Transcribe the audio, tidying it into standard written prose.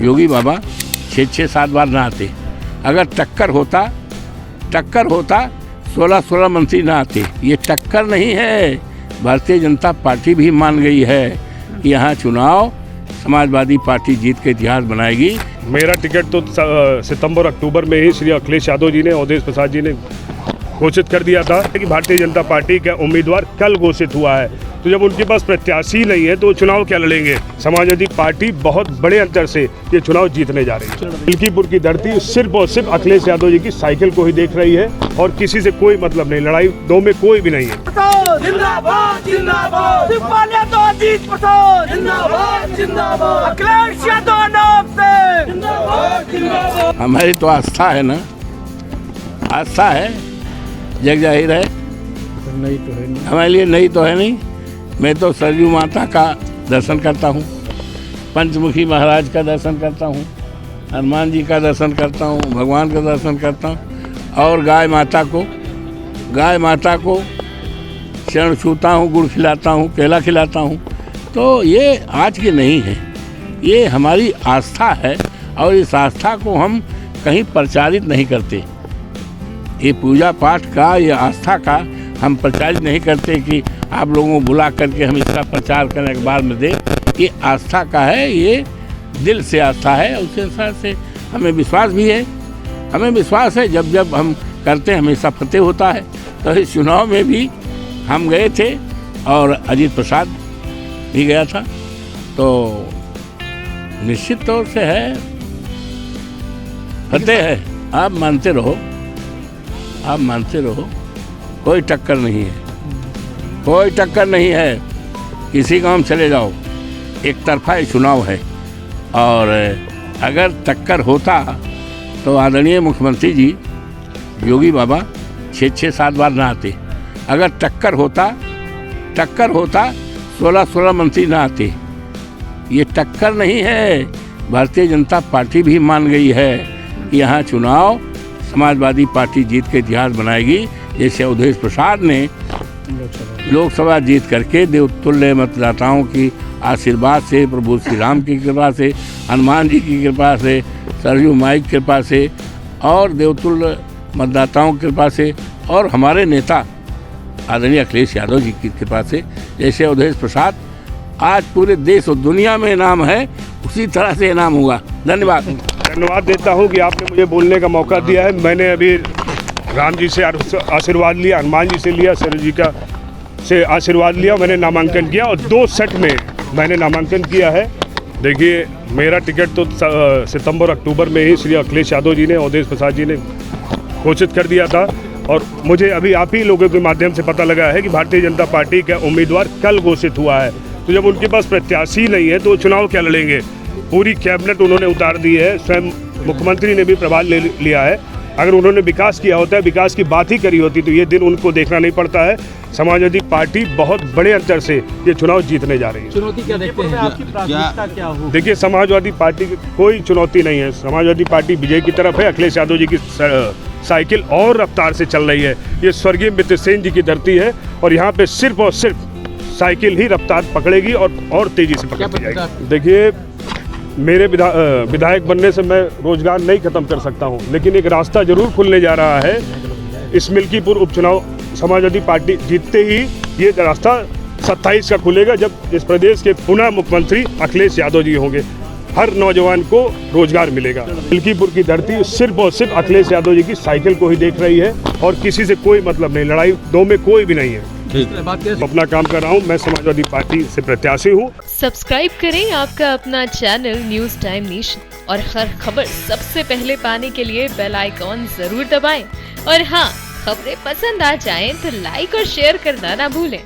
योगी बाबा 6-7 बार ना आते। अगर टक्कर होता 16 मंत्री ना आते। ये टक्कर नहीं है। भारतीय जनता पार्टी भी मान गई है कि यहाँ चुनाव समाजवादी पार्टी जीत के इतिहास बनाएगी। मेरा टिकट तो सितंबर अक्टूबर में ही श्री अखिलेश यादव जी ने, अवधेश प्रसाद जी ने घोषित कर दिया था कि भारतीय जनता पार्टी का उम्मीदवार कल घोषित हुआ है। तो जब उनके पास प्रत्याशी नहीं है तो चुनाव क्या लड़ेंगे। समाजवादी पार्टी बहुत बड़े अंतर से ये चुनाव जीतने जा रही है। मिल्कीपुर की धरती सिर्फ और सिर्फ अखिलेश यादव जी की साइकिल को ही देख रही है और किसी से कोई मतलब नहीं। लड़ाई दो में कोई भी नहीं है। जिंदाबाद जिंदाबाद अखिलेश यादव नाम से जिंदाबाद। हमारी तो आस्था है ना, आस्था है, जग जाहिर है। नहीं तो है नहीं। हमारे लिए नहीं तो है नहीं। मैं तो सरयू माता का दर्शन करता हूँ, पंचमुखी महाराज का दर्शन करता हूँ, हनुमान जी का दर्शन करता हूँ, भगवान का दर्शन करता हूँ और गाय माता को चरण छूता हूँ, गुड़ खिलाता हूँ, केला खिलाता हूँ। तो ये आज की नहीं है, ये हमारी आस्था है और इस आस्था को हम कहीं प्रचारित नहीं करते। ये पूजा पाठ का, ये आस्था का हम प्रचारित नहीं करते कि आप लोगों को बुला करके हम इसका प्रचार करें, अखबार में दें। ये आस्था का है, ये दिल से आस्था है। उस अनुसार से हमें विश्वास भी है। हमें विश्वास है जब हम करते हैं हमेशा फतेह होता है। तो इस चुनाव में भी हम गए थे और अजीत प्रसाद भी गया था। तो निश्चित तौर से है, फतेह है। आप मानते रहो, कोई टक्कर नहीं है, कोई टक्कर नहीं है। किसी गांव में चले जाओ, एक तरफा ये चुनाव है। और अगर टक्कर होता तो आदरणीय मुख्यमंत्री जी योगी बाबा 6-7 बार ना आते। अगर टक्कर होता 16 मंत्री ना आते। ये टक्कर नहीं है। भारतीय जनता पार्टी भी मान गई है कि यहाँ चुनाव समाजवादी पार्टी जीत के इतिहास बनाएगी। जैसे अवधेश प्रसाद ने लोकसभा जीत करके देवतुल्य मतदाताओं की आशीर्वाद से, प्रभु श्री राम की कृपा से, हनुमान जी की कृपा से, सरयू माई की कृपा से और देवतुल्य मतदाताओं की कृपा से और हमारे नेता आदरणीय अखिलेश यादव जी की कृपा से, जैसे अवधेश प्रसाद आज पूरे देश और दुनिया में नाम है, उसी तरह से नाम होगा। धन्यवाद देता हूं कि आपने मुझे बोलने का मौका दिया है। मैंने अभी राम जी से आशीर्वाद लिया, हनुमान जी से लिया, सरयू जी का से आशीर्वाद लिया। मैंने नामांकन किया और 2 सेट में मैंने नामांकन किया है। देखिए, मेरा टिकट तो सितंबर अक्टूबर में ही श्री अखिलेश यादव जी ने, अवधेश प्रसाद जी ने घोषित कर दिया था। और मुझे अभी आप ही लोगों के माध्यम से पता लगा है कि भारतीय जनता पार्टी का उम्मीदवार कल घोषित हुआ है। तो जब उनके पास प्रत्याशी नहीं है तो चुनाव क्या लड़ेंगे। पूरी कैबिनेट उन्होंने उतार दी है, स्वयं मुख्यमंत्री ने भी प्रभार ले लिया है। अगर उन्होंने विकास किया होता है, विकास की बात ही करी होती तो ये दिन उनको देखना नहीं पड़ता है। समाजवादी पार्टी बहुत बड़े अंतर से ये चुनाव जीतने जा रही है। चुनौती क्या देखते हैं, आपकी प्राथमिकता क्या हो? देखिए, समाजवादी पार्टी की कोई चुनौती नहीं है। समाजवादी पार्टी विजय की तरफ है। अखिलेश यादव जी की साइकिल और रफ्तार से चल रही है। ये स्वर्गीय मित्र सेन जी की धरती है और यहाँ पे सिर्फ और सिर्फ साइकिल ही रफ्तार पकड़ेगी और तेजी से पकड़ती जाएगी। देखिए, मेरे विधायक बनने से मैं रोजगार नहीं खत्म कर सकता हूं, लेकिन एक रास्ता जरूर खुलने जा रहा है। इस मिल्कीपुर उपचुनाव समाजवादी पार्टी जीतते ही ये रास्ता 27 का खुलेगा, जब इस प्रदेश के पुनः मुख्यमंत्री अखिलेश यादव जी होंगे। हर नौजवान को रोजगार मिलेगा। मिल्कीपुर की धरती सिर्फ और सिर्फ अखिलेश यादव जी की साइकिल को ही देख रही है और किसी से कोई मतलब नहीं। लड़ाई दो में कोई भी नहीं है। अपना काम कर रहा हूँ। मैं समाजवादी पार्टी से प्रत्याशी हूँ। सब्सक्राइब करें आपका अपना चैनल न्यूज टाइम नेशन और हर खबर सबसे पहले पाने के लिए बेल आइकॉन जरूर दबाएं। और हाँ, खबरें पसंद आ जाएं तो लाइक और शेयर करना ना भूलें।